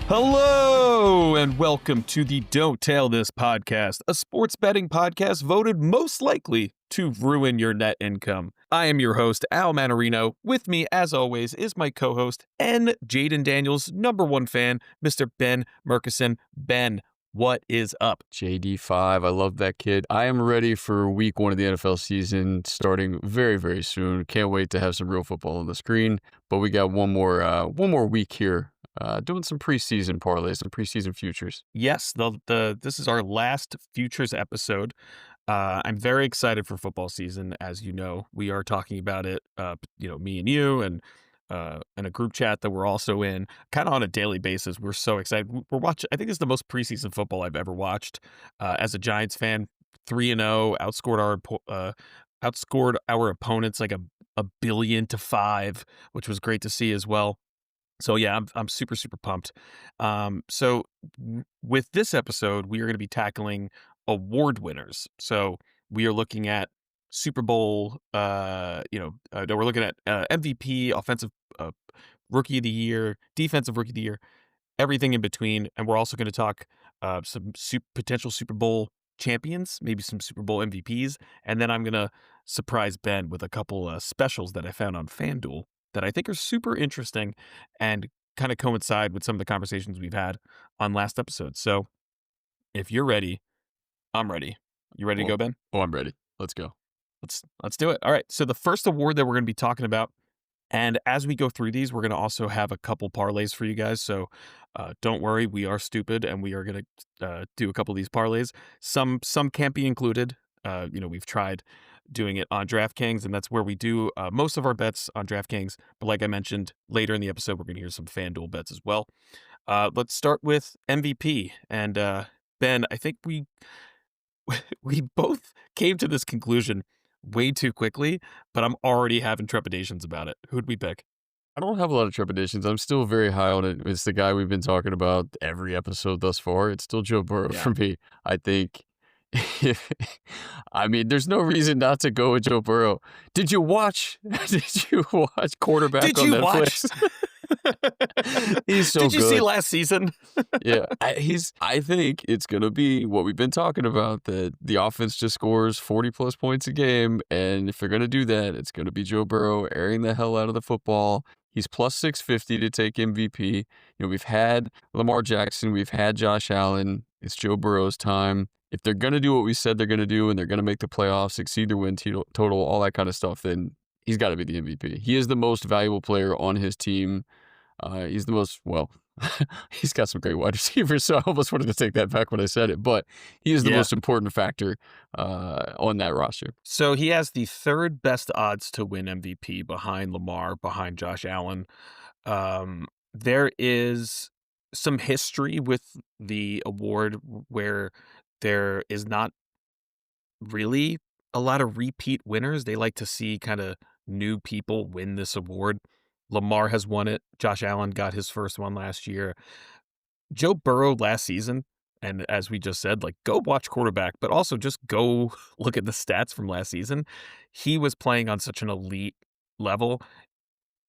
Hello and welcome to the Don't Tell This podcast, a sports betting podcast voted most likely to ruin your net income. I am your host, Al Mannarino. With me, as always, is my co-host and Jaden Daniels' number one fan, Mr. Ben Murchison. Ben, what is up? JD5, I love that kid. I am ready for week one of the NFL season starting very, very soon. Can't wait to have some real football on the screen. But we got one more week here. Doing some preseason parlays, some preseason futures. Yes, this is our last futures episode. I'm very excited for football season. As you know, we are talking about it. Me and you, and a group chat that we're also in, kind of on a daily basis. We're so excited. We're watching. I think this is the most preseason football I've ever watched. As a Giants fan, 3-0, outscored our opponents like a billion to 5, which was great to see as well. So yeah, I'm super pumped. With this episode, we are going to be tackling award winners. So we are looking at Super Bowl. We're looking at MVP, offensive rookie of the year, defensive rookie of the year, everything in between, and we're also going to talk some potential Super Bowl champions, maybe some Super Bowl MVPs, and then I'm going to surprise Ben with a couple specials that I found on FanDuel that I think are super interesting and kind of coincide with some of the conversations we've had on last episode. So if you're ready, I'm ready. You ready to go, Ben? Oh, I'm ready. Let's go. Let's do it. All right. So the first award that we're going to be talking about, and as we go through these, we're going to also have a couple parlays for you guys. So don't worry, we are stupid, and we are going to do a couple of these parlays. Some can't be included. We've tried doing it on DraftKings, and that's where we do most of our bets on DraftKings. But like I mentioned, later in the episode, we're going to hear some FanDuel bets as well. Let's start with MVP. And Ben, I think we both came to this conclusion way too quickly, but I'm already having trepidations about it. Who'd we pick? I don't have a lot of trepidations. I'm still very high on it. It's the guy we've been talking about every episode thus far. It's still Joe Burrow for me. I think. There's no reason not to go with Joe Burrow. Did you watch Quarterback on Netflix? He's so good. Did you see last season? Yeah. I think it's going to be what we've been talking about, that the offense just scores 40 plus points a game. And if they're going to do that, it's going to be Joe Burrow airing the hell out of the football. He's plus 650 to take MVP. We've had Lamar Jackson. We've had Josh Allen. It's Joe Burrow's time. If they're going to do what we said they're going to do, and they're going to make the playoffs, exceed their win total, all that kind of stuff, then he's got to be the MVP. He is the most valuable player on his team. He's the most, he's got some great wide receivers, so I almost wanted to take that back when I said it, but he is the most important factor on that roster. So he has the third best odds to win MVP behind Lamar, behind Josh Allen. There is some history with the award where there is not really a lot of repeat winners. They like to see kind of new people win this award. Lamar has won it. Josh Allen got his first one last year. Joe Burrow last season, and as we just said, go watch Quarterback, but also just go look at the stats from last season. He was playing on such an elite level.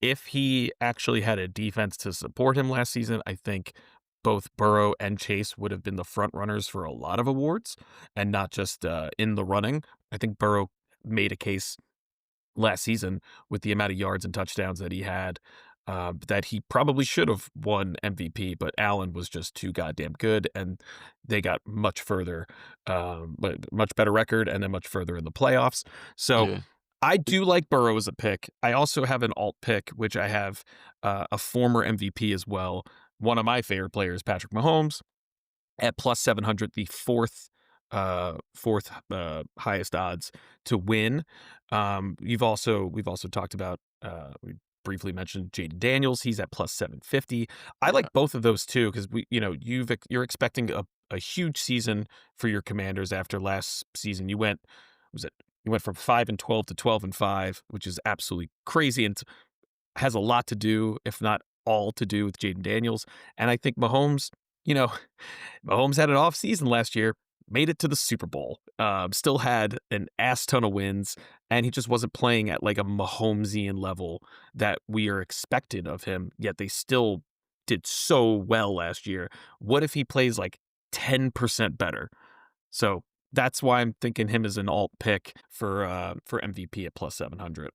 If he actually had a defense to support him last season, I think both Burrow and Chase would have been the front runners for a lot of awards and not just in the running. I think Burrow made a case last season with the amount of yards and touchdowns that he had that he probably should have won MVP, but Allen was just too goddamn good, and they got much further, much better record, and then much further in the playoffs. So I do like Burrow as a pick. I also have an alt pick, which I have a former MVP as well. One of my favorite players, Patrick Mahomes, at plus 700, the fourth highest odds to win. We've also talked about, we briefly mentioned Jaden Daniels. He's at plus 750. I like both of those too, because you're expecting a huge season for your Commanders after last season. You went from 5-12 to 12-5, which is absolutely crazy and has a lot to do, if not all to do, with Jaden Daniels. And I think Mahomes had an off season last year, made it to the Super Bowl, still had an ass ton of wins, and he just wasn't playing at like a Mahomesian level that we are expected of him, yet they still did so well last year. What if he plays like 10% better? So that's why I'm thinking him as an alt pick for MVP at plus 700.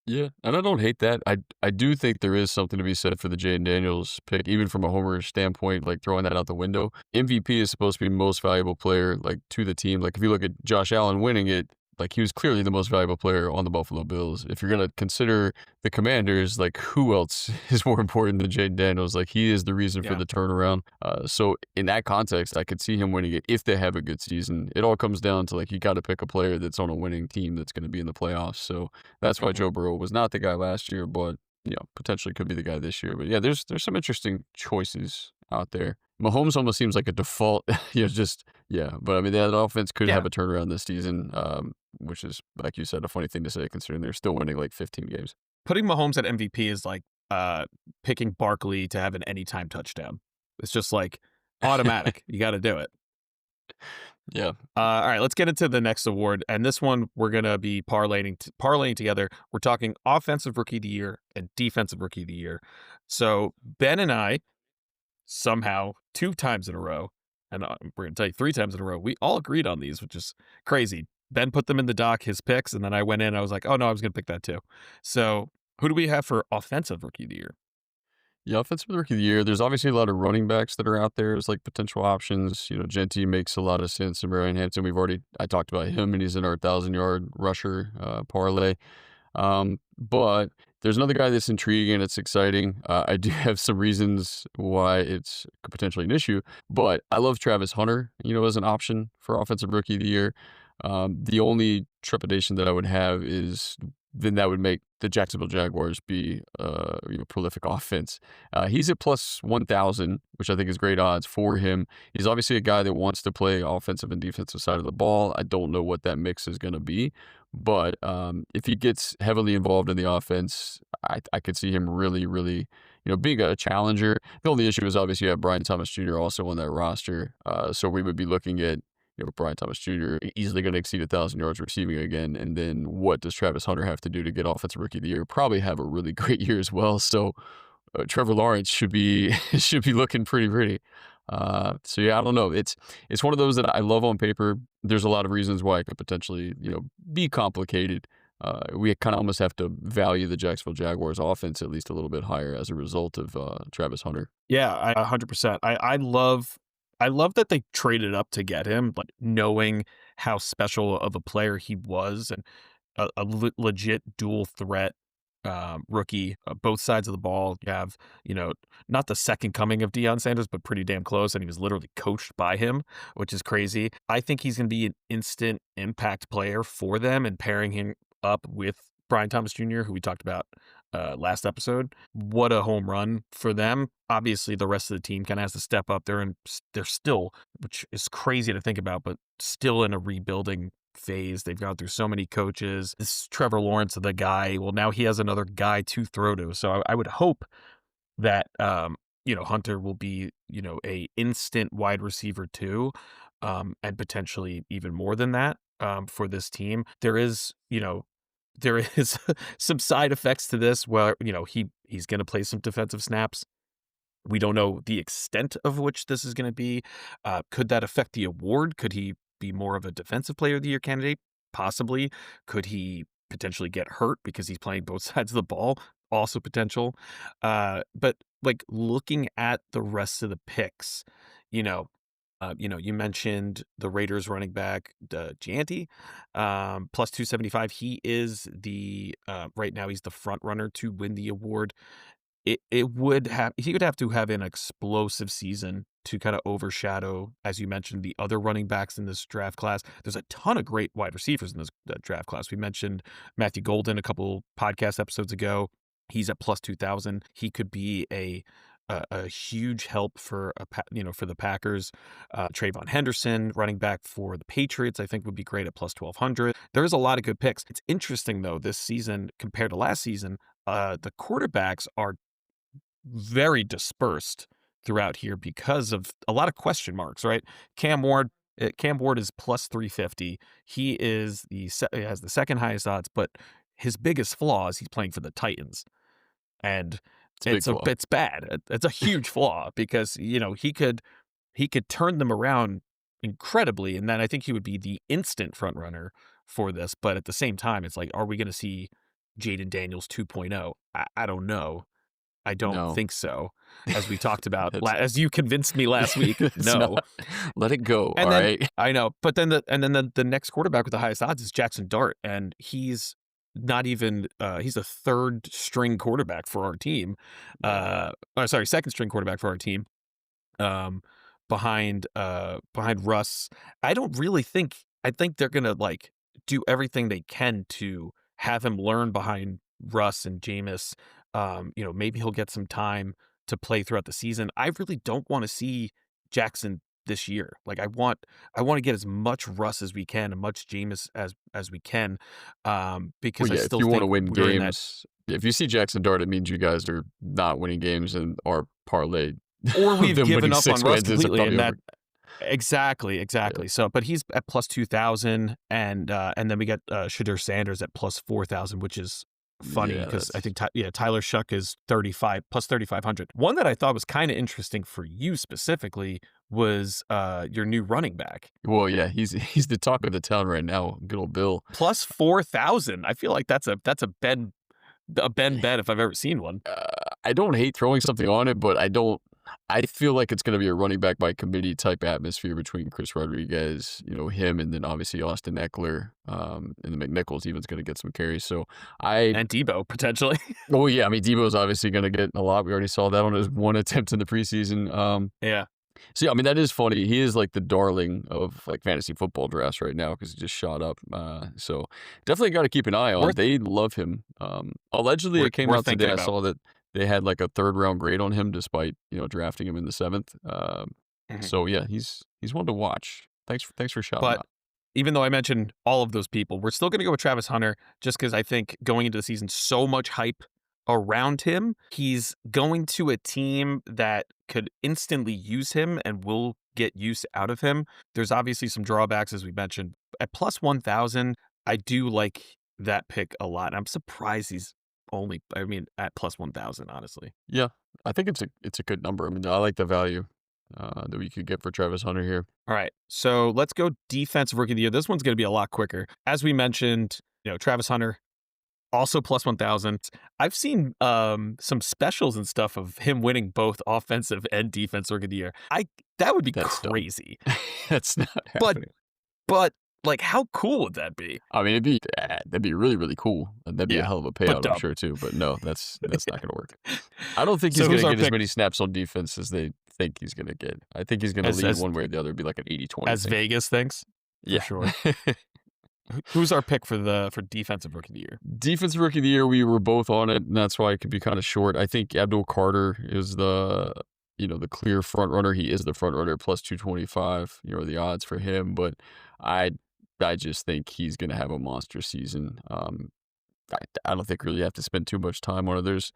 Yeah, and I don't hate that. I do think there is something to be said for the Jaden Daniels pick, even from a homer standpoint, like throwing that out the window. MVP is supposed to be most valuable player, like to the team. Like if you look at Josh Allen winning it, like he was clearly the most valuable player on the Buffalo Bills. If you're gonna consider the Commanders, like who else is more important than Jaden Daniels? Like he is the reason for Yeah. the turnaround. So in that context, I could see him winning it if they have a good season. It all comes down to like you got to pick a player that's on a winning team that's going to be in the playoffs. So that's why Mhm. Joe Burrow was not the guy last year, but potentially could be the guy this year. But yeah, there's some interesting choices out there. Mahomes almost seems like a default, just yeah. But I mean, that offense could Yeah. have a turnaround this season, which is like you said, a funny thing to say considering they're still winning like 15 games. Putting Mahomes at MVP is like picking Barkley to have an anytime touchdown. It's just like automatic. You got to do it. Yeah, All right, let's get into the next award, and this one we're gonna be parlaying together. We're talking offensive rookie of the year and defensive rookie of the year. So Ben and I somehow 2 times in a row, and we're gonna tell you 3 times in a row. We all agreed on these, which is crazy. Ben put them in the doc, his picks, and then I went in. I was like, oh no, I was gonna pick that too. So who do we have for offensive rookie of the year? yeah. Offensive rookie of the year. There's obviously a lot of running backs that are out there as like potential options. Genty makes a lot of sense. And Brian Hampton, I talked about him, and he's in our 1,000 yard rusher parlay. But there's another guy that's intriguing and it's exciting. I do have some reasons why it's potentially an issue, but I love Travis Hunter, as an option for offensive rookie of the year. The only trepidation that I would have is then that would make the Jacksonville Jaguars be prolific offense. He's at plus 1,000, which I think is great odds for him. He's obviously a guy that wants to play offensive and defensive side of the ball. I don't know what that mix is going to be, but if he gets heavily involved in the offense, I could see him really, really, being a challenger. The only issue is obviously you have Brian Thomas Jr. also on that roster. So we would be looking at Brian Thomas Jr. easily going to exceed 1,000 yards receiving again. And then what does Travis Hunter have to do to get offensive rookie of the year? Probably have a really great year as well. So Trevor Lawrence should be should be looking pretty pretty. So yeah, I don't know. It's one of those that I love on paper. There's a lot of reasons why it could potentially be complicated. We kind of almost have to value the Jacksonville Jaguars offense at least a little bit higher as a result of Travis Hunter. Yeah, 100%. I love that they traded up to get him, like knowing how special of a player he was and a legit dual threat rookie, both sides of the ball. You have, you know, not the second coming of Deion Sanders, but pretty damn close. And he was literally coached by him, which is crazy. I think he's going to be an instant impact player for them, and pairing him up with Brian Thomas Jr., who we talked about last episode. What a home run for them. Obviously, the rest of the team kind of has to step up. They're still, which is crazy to think about, but still in a rebuilding phase. They've gone through so many coaches. This Trevor Lawrence, the guy. Well, now he has another guy to throw to. So I would hope that Hunter will be a instant wide receiver too, and potentially even more than that for this team. There is some side effects to this where he's going to play some defensive snaps. We don't know the extent of which this is going to be. Could that affect the award? Could he be more of a defensive player of the year candidate? Possibly. Could he potentially get hurt because he's playing both sides of the ball? Also potential. But like looking at the rest of the picks, you know, you mentioned the Raiders running back, Gianti, plus 275. He is right now he's the front runner to win the award. He would have to have an explosive season to kind of overshadow, as you mentioned, the other running backs in this draft class. There's a ton of great wide receivers in this draft class. We mentioned Matthew Golden a couple podcast episodes ago. He's at plus 2,000. He could be a huge help for for the Packers. Trayvon Henderson, running back for the Patriots, I think would be great at plus 1,200. There's a lot of good picks. It's interesting though, this season compared to last season, the quarterbacks are very dispersed throughout here because of a lot of question marks, right? Cam Ward is plus 350. He is has the second highest odds, but his biggest flaw is he's playing for the Titans. And It's a big flaw. it's bad. It's a huge flaw because, he could turn them around incredibly, and then I think he would be the instant front runner for this, but at the same time, it's like, are we gonna see Jaden Daniels 2.0? I don't know. I don't No. think so. As we talked about, That's as you convinced me last week, it's no. not let it go, And then alright? I know, but then the next quarterback with the highest odds is Jackson Dart, and he's not even he's a third string quarterback for our team. Yeah. Sorry, second string quarterback for our team. Um, behind Russ. I think they're gonna like do everything they can to have him learn behind Russ and Jameis. Maybe he'll get some time to play throughout the season. I really don't want to see Jackson this year. Like I want to get as much Russ as we can and much Jameis as we can. Well, Because I yeah, if still you wanna think win we're in that games if you see Jackson Dart, it means you guys are not winning games and our parlay or of we've them winning given up on 6 Russ wins is completely, probably and that over. exactly, Yeah. exactly. So, but he's at plus 2,000, and then we got Shadur Sanders at plus 4,000, which is funny Yeah, because I that's think Tyler Shuck is 35 plus 3,500. One that I thought was kind of interesting for you specifically was your new running back well, yeah, he's the talk of the town right now, good old Bill. plus 4,000. I feel like that's a Ben bet if I've ever seen one. I don't hate throwing something on it, but I feel like it's gonna be a running back by committee type atmosphere between Chris Rodriguez, him, and then obviously Austin Eckler, and then McNichols even's gonna get some carries. So I And Debo potentially. oh, yeah, I mean, Debo's obviously gonna get a lot. We already saw that on his one attempt in the preseason. Yeah. So, yeah, I mean, that is funny. He is, like, the darling of, like, fantasy football drafts right now because he just shot up. So definitely gotta keep an eye on. Worth They love him. Allegedly, it came worth out today. thinking I about. saw that they had, like, a third-round grade on him despite, drafting him in the 7th. Mhm. So, yeah, he's one to watch. Thanks for shouting But out. even though I mentioned all of those people, we're still going to go with Travis Hunter just because I think going into the season, so much hype around him. He's going to a team that could instantly use him and will get use out of him. There's obviously some drawbacks, as we mentioned. At plus 1,000, I do like that pick a lot. I'm surprised he's at plus 1,000, honestly. Yeah, I think it's a good number. I mean, I like the value, that we could get for Travis Hunter here. All right. So let's go defensive rookie of the year. This one's going to be a lot quicker. As we mentioned, Travis Hunter, also plus 1,000. I've seen some specials and stuff of him winning both offensive and defense rookie of the year. That would be That's dumb. crazy. That's not But happening. but like how cool would that be? I mean, that'd be really, really cool, and that'd be a Yeah. hell of a But payout, I'm dumb. sure, too, but no, that's not gonna work. I don't think he's So who's gonna our get as pick many snaps on defense as they think he's gonna get. I think he's gonna as lead as one way or the other, be like an 80-20 as thing. Vegas thinks? For Yeah. sure. Who's our pick for defensive rookie of the year? Defensive Rookie of the Year, we were both on it, and that's why it could be kinda short. I think Abdul Carter is the clear front runner. He is the front runner, plus 225, the odds for him, but I I just think he's gonna have a monster season. I don't think really you have to spend too much time on it. There's,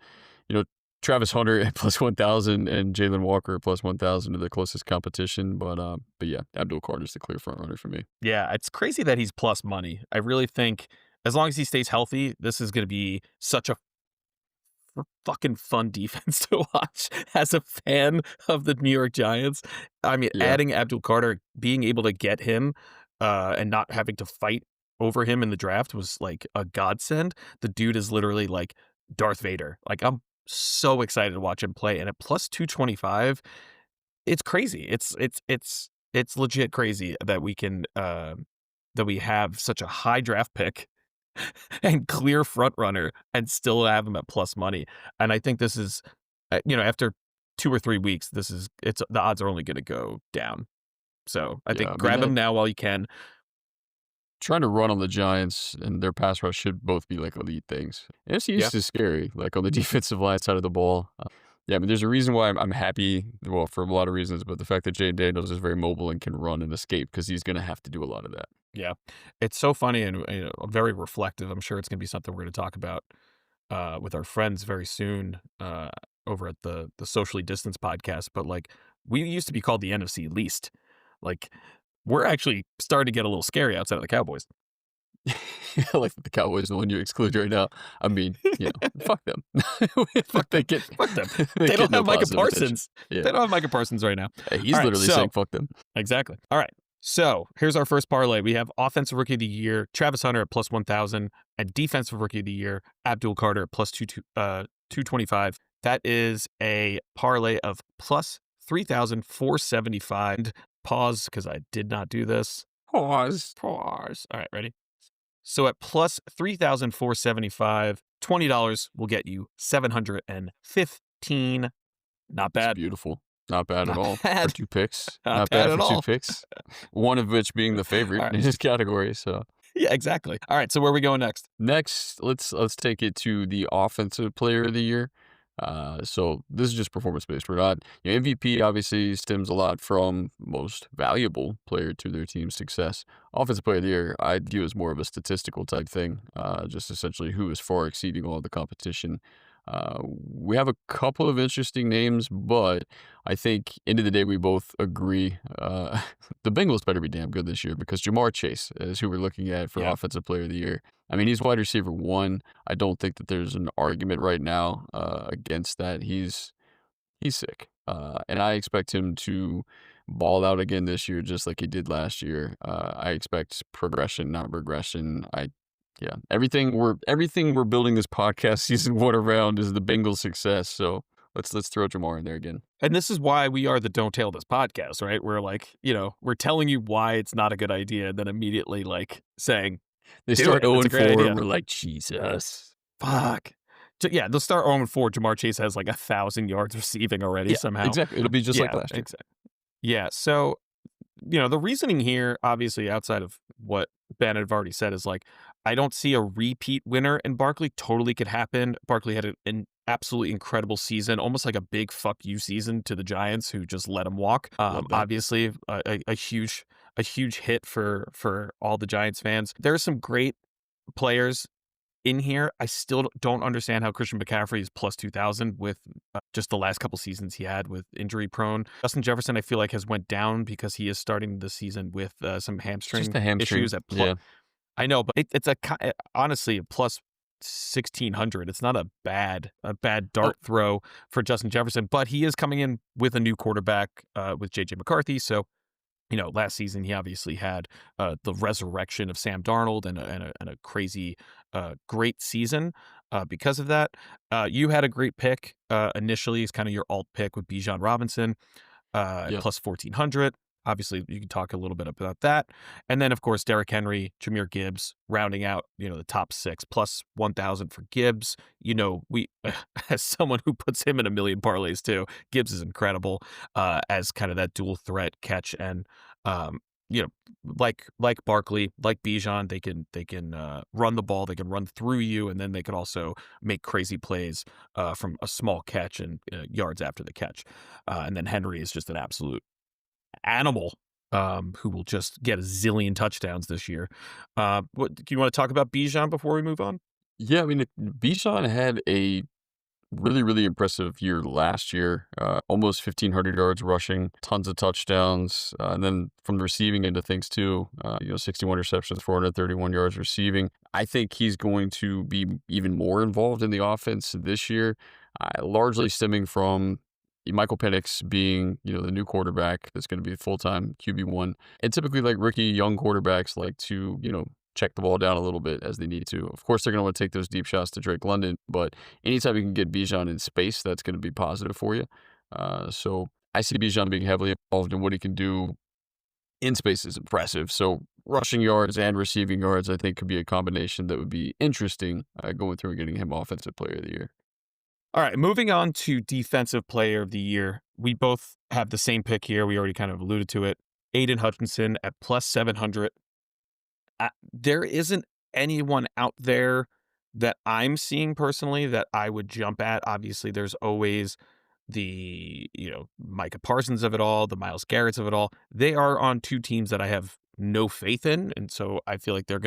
you know, Travis Hunter at plus 1,000 and Jalen Walker at plus 1,000 to the closest competition. But yeah, Abdul Carter's the clear front runner for me. Yeah, it's crazy that he's plus money. I really think as long as he stays healthy, this is going to be such a fucking fun defense to watch as a fan of the New York Giants. I mean, Yeah, adding Abdul Carter, being able to get him and not having to fight over him in the draft was like a godsend. The dude is literally like Darth Vader. Like I'm so excited to watch him play. And at plus 225, it's crazy. It's legit crazy that we have such a high draft pick and clear front runner and still have him at plus money. And I think this is, after 2 or 3 weeks, the odds are only going to go down. So I yeah. think I mean, grab him that now while you can. trying to run on the Giants and their pass rush should both be like elite things. NFC Yeah. East is scary, like on the defensive line side of the ball. Yeah, I mean, there's a reason why I'm happy. Well, for a lot of reasons, but the fact that Jay Daniels is very mobile and can run and escape because he's going to have to do a lot of that. Yeah. It's so funny and very reflective. I'm sure it's going to be something we're going to talk about with our friends very soon over at the Socially Distanced podcast. But like we used to be called the NFC least. Like we're actually starting to get a little scary outside of the Cowboys. Like the Cowboys, the one you exclude right now. I mean, fuck them. Fuck They them. get Fuck them. they They get don't no have Micah positive attention. Parsons. Yeah. They don't have Micah Parsons right now. All He's right, literally saying so fuck them. exactly. All right. So here's our first parlay. We have offensive rookie of the year, Travis Hunter at plus 1,000, and defensive rookie of the year, Abdul Carter at plus 225. That is a parlay of plus 3,475. Pause because I did not do this. Pause. Pause. All right, ready? So at plus 3,475, $20 will get you 715. Not It's bad. beautiful. Not bad at Not all for bad. 2 picks. Not Not bad bad at for 2 all. picks. One of which being the All favorite right. in his category. So Yeah, exactly. All right. So where are we going next? next, let's take it to the offensive player of the year. So this is just performance based. We're not MVP. Obviously, stems a lot from most valuable player to their team's success. Offensive player of the year, I view as more of a statistical type thing. Just essentially who is far exceeding all the competition. We have a couple of interesting names, but I think end of the day we both agree the Bengals better be damn good this year because Jamar Chase is who we're looking at for Yeah. offensive player of the year. I mean, he's wide receiver one. I don't think that there's an argument right now against that. He's sick, and I expect him to ball out again this year, just like he did last year. I expect progression, not regression. Yeah, everything we're building this podcast season one around is the Bengals' success. So let's throw Jamar in there again. And this is why we are the Don't Tail This podcast, right? We're like, we're telling you why it's not a good idea, and then immediately like saying, They do start it. It's 0 a great 4, idea. and we're like, Jesus. Fuck. Yeah, they'll start 0-4. Jamar Chase has like 1,000 yards receiving already Yeah, somehow. exactly. It'll be just like last year. Exactly. Yeah. So, the reasoning here, obviously, outside of what Ben had already said, is like, I don't see a repeat winner, and Barkley totally could happen. Barkley had an absolutely incredible season, almost like a big fuck you season to the Giants, who just let him walk. Love that. Obviously, a huge hit for all the Giants fans. There are some great players in here. I still don't understand how Christian McCaffrey is plus 2,000 with just the last couple seasons he had with injury prone. Justin Jefferson, I feel like, has went down because he is starting the season with some hamstring Just a hamstring. issues. Yeah. I know, but it's honestly a plus 1,600. It's not a bad dart throw for Justin Jefferson, but he is coming in with a new quarterback with JJ McCarthy. So last season he obviously had the resurrection of Sam Darnold and a crazy great season because of that. You had a great pick initially. It's kind of your alt pick with Bijan Robinson at Yep. plus 1,400. Obviously, you can talk a little bit about that. And then, of course, Derrick Henry, Jahmyr Gibbs, rounding out, the top six, plus 1,000 for Gibbs. We, as someone who puts him in a million parlays too, Gibbs is incredible as kind of that dual threat catch. And, like Barkley, like Bijan, they can run the ball, they can run through you, and then they can also make crazy plays from a small catch and yards after the catch. And then Henry is just an absolute animal who will just get a zillion touchdowns this year. Do you want to talk about Bijan before we move on? Yeah, I mean, Bijan had a really, really impressive year last year. Almost 1,500 yards rushing, tons of touchdowns. And then from the receiving end of things too, 61 receptions, 431 yards receiving. I think he's going to be even more involved in the offense this year, largely stemming from Michael Penix being, the new quarterback that's going to be full-time QB1. And typically, like rookie young quarterbacks like to, check the ball down a little bit as they need to. Of course, they're going to want to take those deep shots to Drake London, but anytime you can get Bijan in space, that's going to be positive for you. So I see Bijan being heavily involved in what he can do in space is impressive. So rushing yards and receiving yards, I think, could be a combination that would be interesting going through and getting him Offensive Player of the Year. All right, moving on to Defensive Player of the Year. We both have the same pick here. We already kind of alluded to it. Aiden Hutchinson at plus 700. There isn't anyone out there that I'm seeing personally that I would jump at. Obviously, there's always the, Micah Parsons of it all, the Myles Garretts of it all. They are on two teams that I have no faith in, and so I feel like their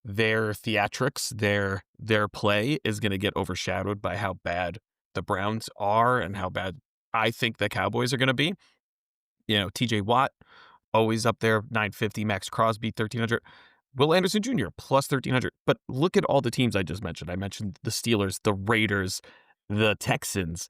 theatrics, their play is going to get overshadowed by how bad the Browns are and how bad I think the Cowboys are going to be. TJ Watt, always up there, 950, Max Crosby, 1,300. Will Anderson Jr. plus 1,300. But look at all the teams I just mentioned. I mentioned the Steelers, the Raiders, the Texans.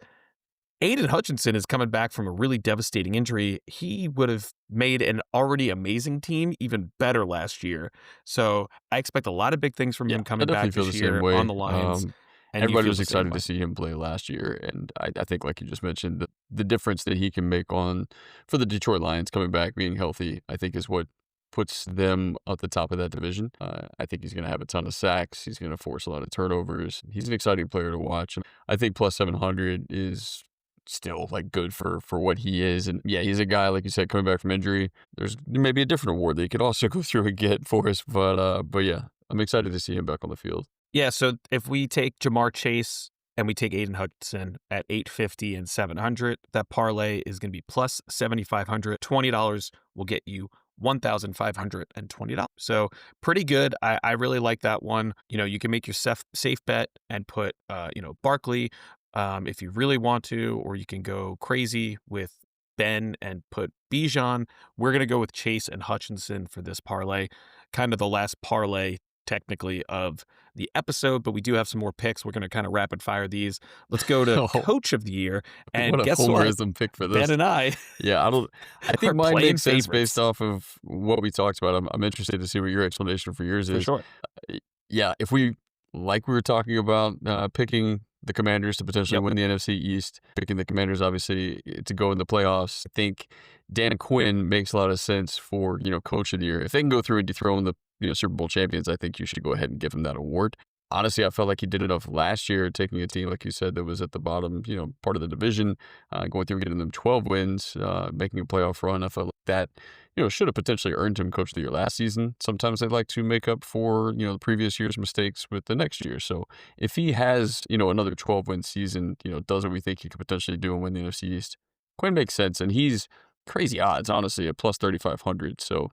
Aiden Hutchinson is coming back from a really devastating injury. He would have made an already amazing team even better last year. So I expect a lot of big things from Yeah, him I coming definitely back feel this the same year on way. the Lions, and you Everybody feel was the same excited to way. see him play last year, and I think, like you just mentioned, the difference that he can make on for the Detroit Lions coming back, being healthy, I think is what puts them at the top of that division. I think he's going to have a ton of sacks. He's going to force a lot of turnovers. He's an exciting player to watch. I think plus 700 is still like good for what he is. And yeah, he's a guy, like you said, coming back from injury. There's maybe a different award that he could also go through and get for us. But yeah, I'm excited to see him back on the field. Yeah, so if we take Jamar Chase and we take Aiden Hudson at 850 and 700, that parlay is going to be plus 7,500. $20 will get you $1,520. So pretty good. I really like that one. You can make your safe bet and put, Barkley if you really want to, or you can go crazy with Ben and put Bijan. We're going to go with Chase and Hutchinson for this parlay, kind of the last parlay technically of the episode, but we do have some more picks. We're going to kind of rapid fire these. Let's go to Oh, coach of the year. what And a guess what? homerism pick for Ben this. and I Yeah, I are think mine playing makes sense based favorites off of what we talked about. I'm interested to see what your explanation for yours for is. sure. Yeah, if we like we were talking about picking the Commanders to potentially Yep. win the NFC East, picking the Commanders obviously to go in the playoffs. I think Dan Quinn makes a lot of sense for coach of the year. If they can go through and dethrone the Super Bowl champions, I think you should go ahead and give him that award. Honestly, I felt like he did enough last year, taking a team, like you said, that was at the bottom, part of the division, going through and getting them 12 wins, making a playoff run. I felt like that, should have potentially earned him Coach of the Year last season. Sometimes they like to make up for, the previous year's mistakes with the next year. So if he has, another 12-win season, does what we think he could potentially do and win the NFC East, Quinn makes sense. And he's crazy odds, honestly, at plus 3,500. So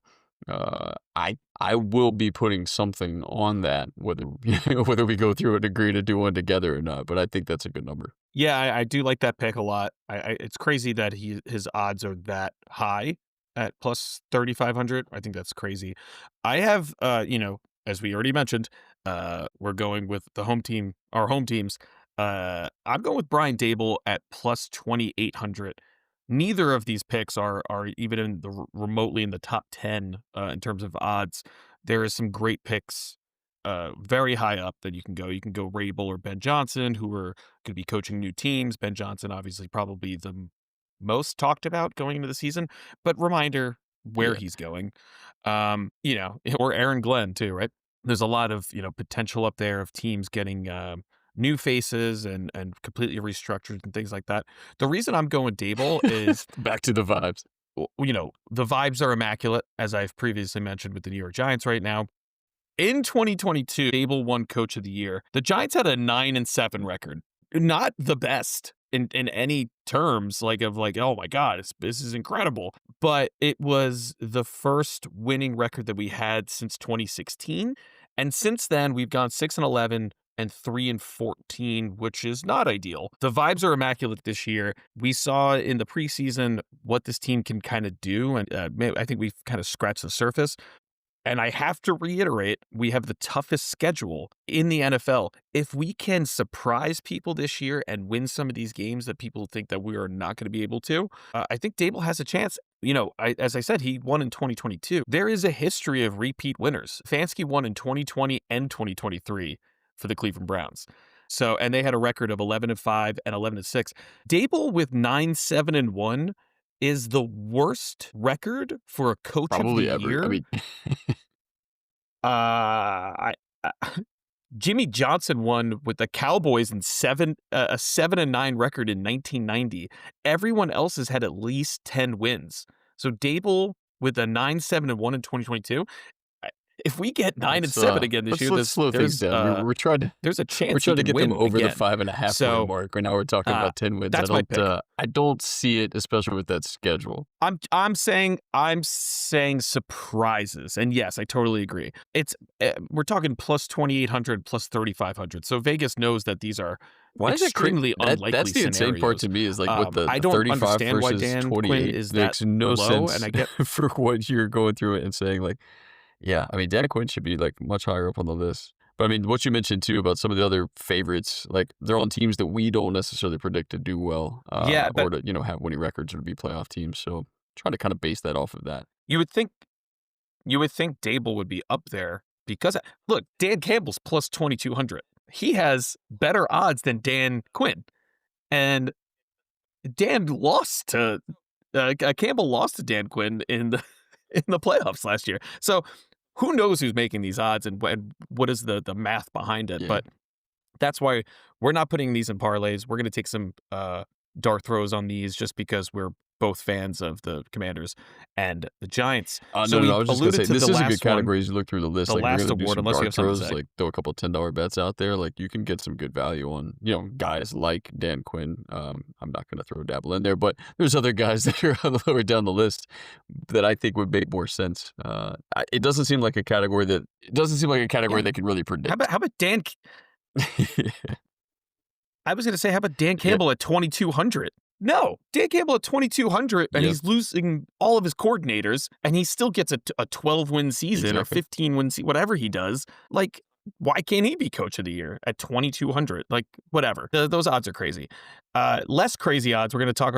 I will be putting something on that, whether whether we go through and agree to do one together or not. But I think that's a good number. Yeah, I do like that pick a lot. It's crazy that his odds are that high at plus 3,500. I think that's crazy. I have, as we already mentioned, we're going with the home team, our home teams. I'm going with Brian Dable at plus 2,800. Neither of these picks are even in the remotely in the top 10 in terms of odds. There is some great picks very high up that you can go. You can go Rabel or Ben Johnson, who are going to be coaching new teams. Ben Johnson, obviously, probably the most talked about going into the season. But reminder where Yeah, he's going, or Aaron Glenn too, right? There's a lot of potential up there of teams getting new faces and completely restructured and things like that. The reason I'm going Dable is back to the vibes. the vibes are immaculate, as I've previously mentioned with the New York Giants right now. In 2022, Dable won Coach of the Year. The Giants had a 9-7 record, not the best in any terms. Oh my God, this is incredible. But it was the first winning record that we had since 2016, and since then we've gone 6-11 and 3-14, which is not ideal. The vibes are immaculate this year. We saw in the preseason what this team can kind of do, and I think we've kind of scratched the surface. And I have to reiterate, we have the toughest schedule in the NFL. If we can surprise people this year and win some of these games that people think that we are not going to be able to, I think Dable has a chance. As I said, he won in 2022. There is a history of repeat winners. Stefanski won in 2020 and 2023 for the Cleveland Browns. So, and they had a record of 11-5 and 11-6. Dable with 9-7-1 is the worst record for a coach of the Probably ever. I year. mean, I Jimmy Johnson won with the Cowboys in a 7-9 record in 1990. Everyone else has had at least 10 wins. So Dable with a 9-7-1 in 2022. If we get 9-7 again this year, let's slow things down. there's a We're chance he trying to can get them win over the again. 5.5 So win mark. Right now we're talking about 10 wins. that's my pick. I don't see it, especially with that schedule. I'm saying surprises, and yes, I totally agree. It's we're talking plus 2,800, plus 3,500. So Vegas knows that these are Why is that extremely unlikely That's the insane part to me is like what the I don't 35 understand why versus Dan Quinn 28 is that makes no low, sense and I get for what you're going through it and saying like Yeah, I mean, Dan Quinn should be, like, much higher up on the list. But, I mean, what you mentioned too about some of the other favorites, like, they're on teams that we don't necessarily predict to do well, Yeah, or but to, have winning records or to be playoff teams, so trying to kinda base that off of that. you would think you would think Dable would be up there because look, Dan Campbell's plus 2,200. He has better odds than Dan Quinn, and Dan lost to Campbell lost to Dan Quinn in the in the playoffs last year. So who knows who's making these odds and what is the math behind it? Yeah. But that's why we're not putting these in parlays. We're going to take some dart throws on these just because we're both fans of the Commanders and the Giants. So No, we I was just gonna alluded say, to this the is a good last one, category as you look through the list, the like, if you're last gonna do award, some unless you dart have something to throws, say. like, throw a couple $10 bets out there, like, you can get some good value on, guys like Dan Quinn. I'm not gonna throw Dabble in there, but there's other guys that are lower down the list that I think would make more sense. It doesn't seem like a category Yeah. they can really predict. How about Dan? I was going to say, how about Dan Yeah, Campbell at 2,200? No, Dan Campbell at 2,200, and yeah, he's losing all of his coordinators, and he still gets a 12-win season or exactly. 15-win season, whatever he does. Like, why can't he be coach of the year at 2,200? Like, whatever. Those odds are crazy. Less crazy odds. We're going to talk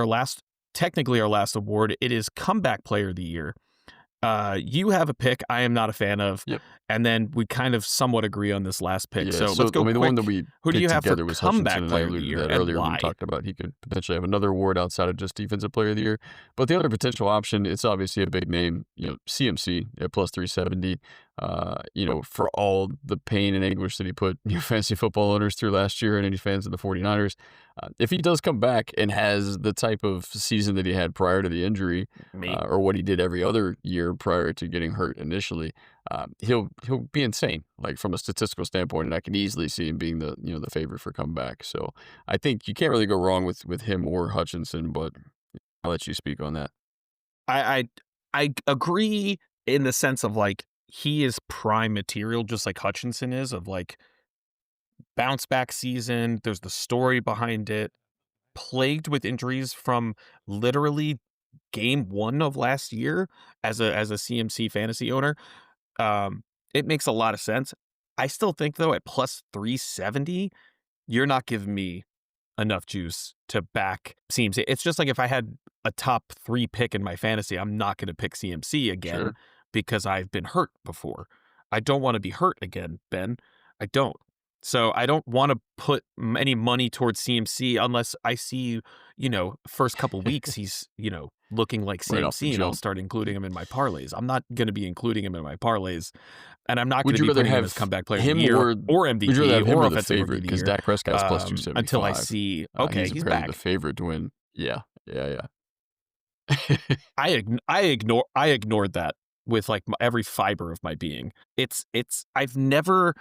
technically our last award. It is comeback player of the year. You have a pick I am not a fan of, Yep. and then we kind of somewhat agree on this last pick. Yeah, So let's so, I go mean, the one that quick. we Who do you picked have for together was Hutchinson, comeback and I player of the alluded to year that and earlier when we why? talked about he could potentially have another award outside of just Defensive Player of the Year. But the other potential option, it's obviously a big name, CMC at plus 370. For all the pain and anguish that he put fantasy football owners through last year and any fans of the 49ers, if he does come back and has the type of season that he had prior to the injury, Me. or what he did every other year prior to getting hurt initially, he'll be insane, like from a statistical standpoint, and I can easily see him being the favorite for comeback. So I think you can't really go wrong with him or Hutchinson, but I'll let you speak on that. I I I agree in the sense of like he is prime material, just like Hutchinson is, of like bounce back season. There's the story behind it. Plagued with injuries from literally game one of last year as a CMC fantasy owner. Um, it makes a lot of sense. I still think though at plus 370, you're not giving me enough juice to back CMC. It's just like if I had a top 3 pick in my fantasy, I'm not going to pick CMC again Sure. because I've been hurt before. I don't want to be hurt again, Ben. I don't. So I don't want to put any money towards CMC unless I see, first couple weeks he's, looking like Right off the CMC and I'll jump. start including him in my parlays. I'm not going to be including him in my parlays, and I'm not going Would to you be rather putting him as have comeback player of the him, year or would you rather MVP have him or or the offensive rookie favorite? of the Because year Dak Prescott's plus until I 275. see, okay, He's he's apparently the back. favorite to win. Yeah, yeah, I ignored that with like every fiber of my being. I've never.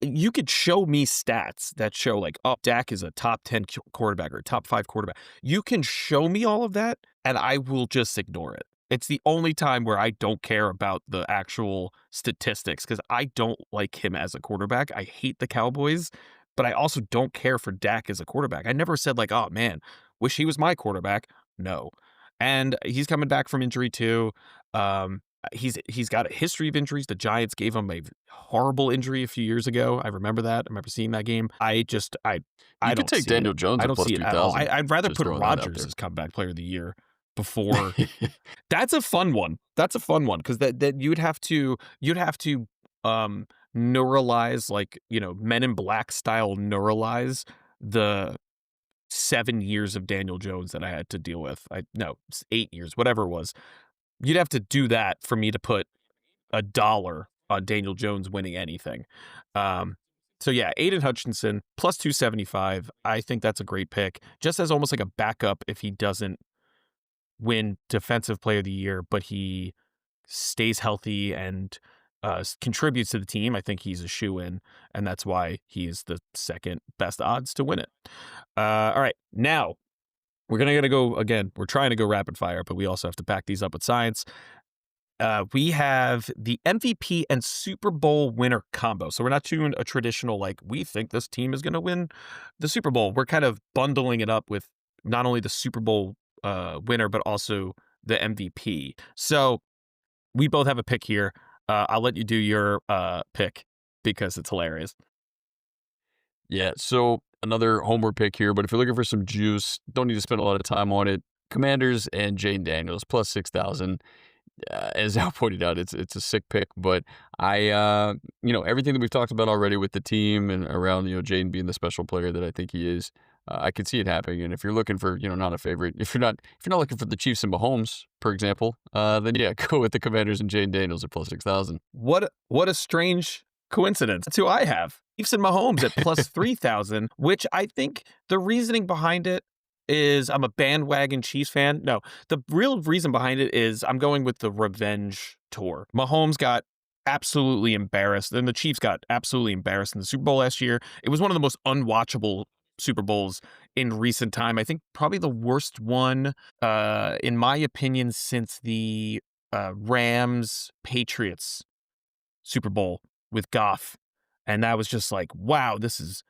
You could show me stats that show like, oh, Dak is a top 10 quarterback or a top 5 quarterback. You can show me all of that, and I will just ignore it. It's the only time where I don't care about the actual statistics because I don't like him as a quarterback. I hate the Cowboys, but I also don't care for Dak as a quarterback. I never said like, oh man, wish he was my quarterback. No. And he's coming back from injury too. He's got a history of injuries. The Giants gave him a horrible injury a few years ago. I remember that. I remember seeing that game. I You could don't take see it. Daniel Jones I at don't plus see it at all. 2,000. I'd rather Just put throwing that out Rodgers there. as comeback player of the year before. That's a fun one. That's a fun one because that you'd have to neuralize like Men in Black style neuralize the 7 years of Daniel Jones that I had to deal with. No, 8 years, whatever it was. You'd have to do that for me to put a dollar on Daniel Jones winning anything. Um, so yeah, Aiden Hutchinson plus 275. I think that's a great pick. Just as almost like a backup if he doesn't win Defensive Player of the Year, but he stays healthy and contributes to the team. I think he's a shoe in, and that's why he is the second best odds to win it. All right, now we're gonna go again. We're trying to go rapid fire, but we also have to back these up with science. We have the MVP and Super Bowl winner combo. So we're not doing a traditional, like, we think this team is going to win the Super Bowl. We're kind of bundling it up with not only the Super Bowl winner, but also the MVP. So we both have a pick here. I'll let you do your pick because it's hilarious. Yeah, so another homer pick here, but if you're looking for some juice, don't need to spend a lot of time on it. Commanders and Jane Daniels plus 6,000. As Al pointed out, it's a sick pick, but everything that we've talked about already with the team and around, Jaden being the special player that I think he is, I could see it happening. And if you're looking for, not a favorite, if you're not looking for the Chiefs and Mahomes, for example, then yeah, go with the Commanders and Jane Daniels at plus 6,000. What a strange coincidence. That's who I have. Chiefs and Mahomes at plus 3,000, which I think the reasoning behind it is I'm a bandwagon Chiefs fan. No, the real reason behind it is I'm going with the revenge tour. Mahomes got absolutely embarrassed, and the Chiefs got absolutely embarrassed in the Super Bowl last year. It was one of the most unwatchable Super Bowls in recent time. I think probably the worst one, in my opinion, since the Rams Patriots Super Bowl with Goff. And that was just like, wow, this is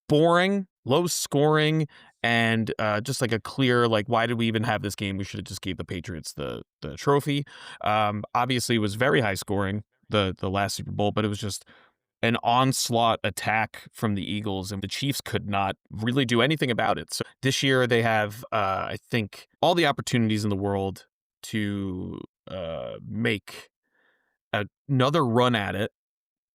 boring, low scoring, and just like a clear, like, why did we even have this game? We should have just gave the Patriots the trophy. Obviously, it was very high scoring, the last Super Bowl, but it was just an onslaught attack from the Eagles, and the Chiefs could not really do anything about it. So this year they have, I think, all the opportunities in the world to make another run at it,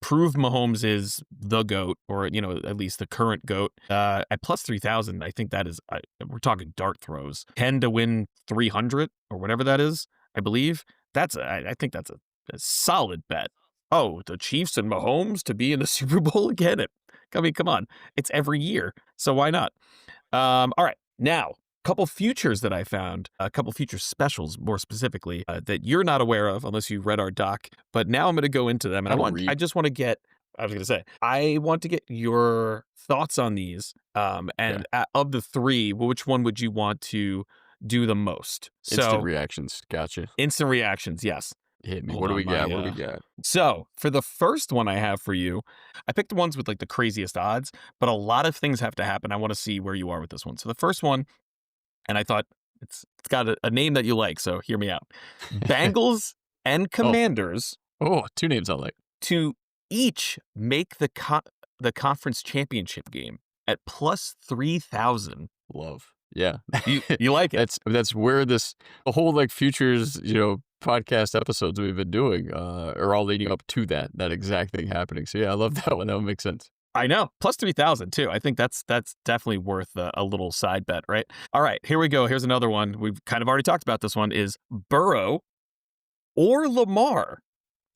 prove Mahomes is the GOAT, or, at least the current GOAT. At plus 3,000, I think that is, we're talking dart throws. 10 to win 300 or whatever that is, I believe. I think that's a solid bet. Oh, the Chiefs and Mahomes to be in the Super Bowl again? I mean, come on. It's every year, so why not? All right, now, couple futures that I found, a couple future specials more specifically, that you're not aware of unless you read our doc. But now I'm going to go into them, and I don't read. I want to get your thoughts on these. Yeah. Of the three, which one would you want to do the most? Instant So reactions. Gotcha. instant reactions, yes. Hit me. Hold What do on, we got? my, What do we got? So for the first one I have for you, I picked the ones with like the craziest odds, but a lot of things have to happen. I want to see where you are with this one. So the first one, and I thought it's got a name that you like, so hear me out. Bengals and Oh, Commanders two names I like. to each make the conference championship game at plus 3,000. Love. Yeah. You like it? That's where the whole like futures, podcast episodes we've been doing are all leading up to that exact thing happening. So yeah, I love that one. That would make sense. I know. Plus 3,000 too. I think that's definitely worth a little side bet, right? All right, here we go. Here's another one. We've kind of already talked about this one, is Burrow or Lamar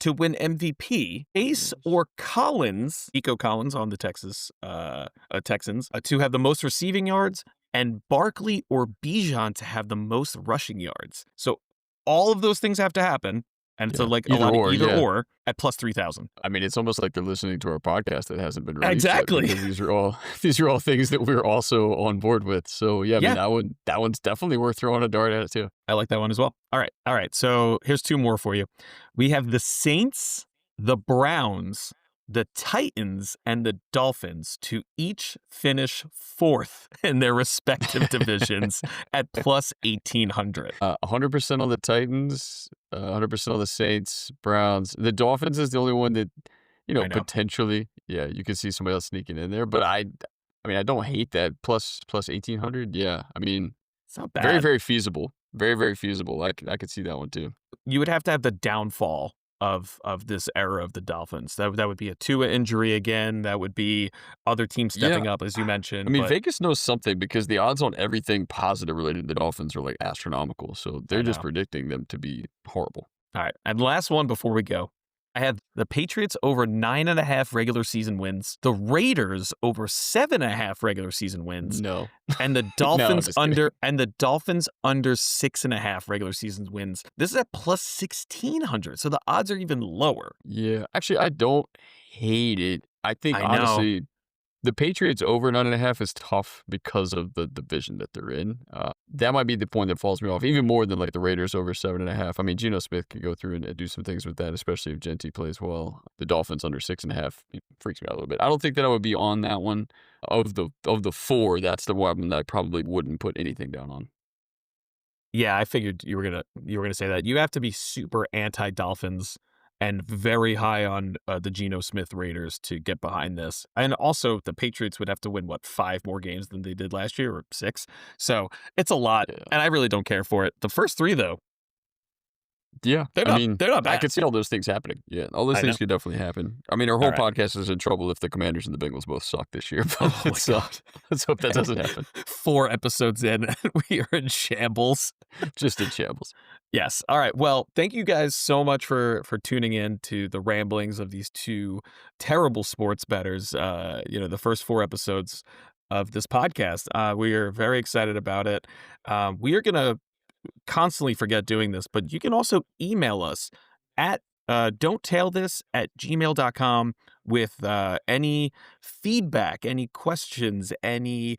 to win MVP, Chase or Collins, Nico Collins on the Texans, to have the most receiving yards, and Barkley or Bijan to have the most rushing yards. So all of those things have to happen. And so, Yeah. like, Either a lot or, of either yeah. or at plus 3,000. I mean, it's almost like they're listening to our podcast that hasn't been released Exactly. yet, because these are all things that we're also on board with. So yeah, I mean, that one's definitely worth throwing a dart at it too. I like that one as well. All right. So here's two more for you. We have the Saints, the Browns, the Titans, and the Dolphins to each finish fourth in their respective divisions at plus 1,800. 100% on the Titans, 100% on the Saints, Browns. The Dolphins is the only one that, I know. potentially, yeah, you could see somebody else sneaking in there. But I mean, I don't hate that plus 1,800. Yeah, I mean, It's not bad. very, very feasible. Very, very feasible. I could see that one too. You would have to have the downfall of this era of the Dolphins. That would be a Tua injury again. That would be other teams stepping up, as you mentioned. I mean, but Vegas knows something, because the odds on everything positive related to the Dolphins are like astronomical. So they're just know. predicting them to be horrible. All right. And last one before we go. I have the Patriots over 9.5 regular season wins, the Raiders over 7.5 regular season wins, No. and the No, I'm Dolphins just kidding. under 6.5 regular season wins. This is at plus 1,600, so the odds are even lower. Yeah, actually, I don't hate it. I think I know. honestly, the Patriots over 9.5 is tough because of the division that they're in. That might be the point that falls me off, even more than like the Raiders over 7.5. I mean, Geno Smith could go through and do some things with that, especially if Genty plays well. The Dolphins under 6.5 freaks me out a little bit. I don't think that I would be on that one. Of the four, that's the one that I probably wouldn't put anything down on. Yeah, I figured you were gonna say that. You have to be super anti-Dolphins and very high on the Geno Smith Raiders to get behind this. And also, the Patriots would have to win, what, 5 more games than they did last year, or 6? So it's a lot, Yeah. and I really don't care for it. The first 3, though, Yeah, they're I not mean, they're not I bad. could see all those things happening. Yeah, all those I know. things could definitely happen. I mean, our All whole right. podcast is in trouble if the Commanders and the Bengals both suck this year, but Oh my god. let's hope that doesn't happen. 4 episodes in, and we are in shambles. Just in shambles. Yes. All right. Well, thank you guys so much for tuning in to the ramblings of these 2 terrible sports bettors. The first 4 episodes of this podcast. We are very excited about it. We are gonna constantly forget doing this, but you can also email us at don'ttailthis@gmail.com with any feedback, any questions, any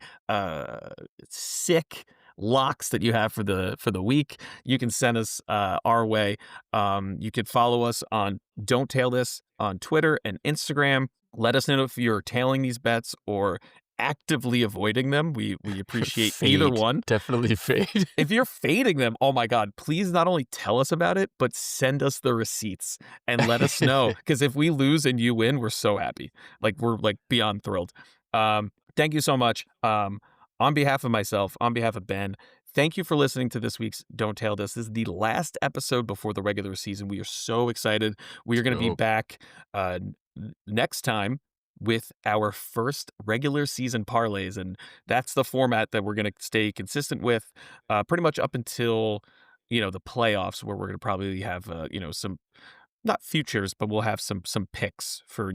sick locks that you have for the week. You can send us our way. You can follow us on Don't Tail This on Twitter and Instagram. Let us know if you're tailing these bets or actively avoiding them. We appreciate either Fade. one. Definitely fade. If you're fading them, oh my God, please not only tell us about it, but send us the receipts and let us know. Because if we lose and you win, we're so happy. Like, we're like beyond thrilled. Thank you so much. On behalf of myself, on behalf of Ben, thank you for listening to this week's Don't Tell This. This is the last episode before the regular season. We are so excited. We are going to be Dope. back next time with our first regular season parlays, and that's the format that we're going to stay consistent with pretty much up until the playoffs, where we're going to probably have some, not futures, but we'll have some picks for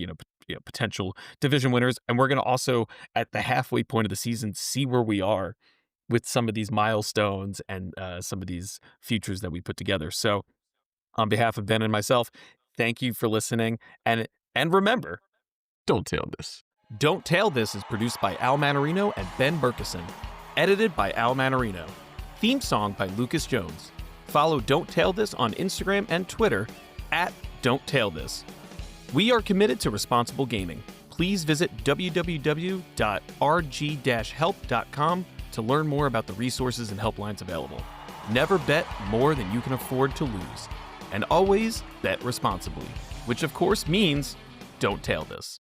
potential division winners, and we're going to also at the halfway point of the season see where we are with some of these milestones and some of these futures that we put together. So on behalf of Ben and myself, thank you for listening, and remember, Don't tail this. Don't Tail This is produced by Al Mannarino and Ben Murchison. Edited by Al Mannarino. Theme song by Lucas Jones. Follow Don't Tail This on Instagram and Twitter at Don't Tail This. We are committed to responsible gaming. Please visit www.rg-help.com to learn more about the resources and helplines available. Never bet more than you can afford to lose. And always bet responsibly, which of course means don't tail this.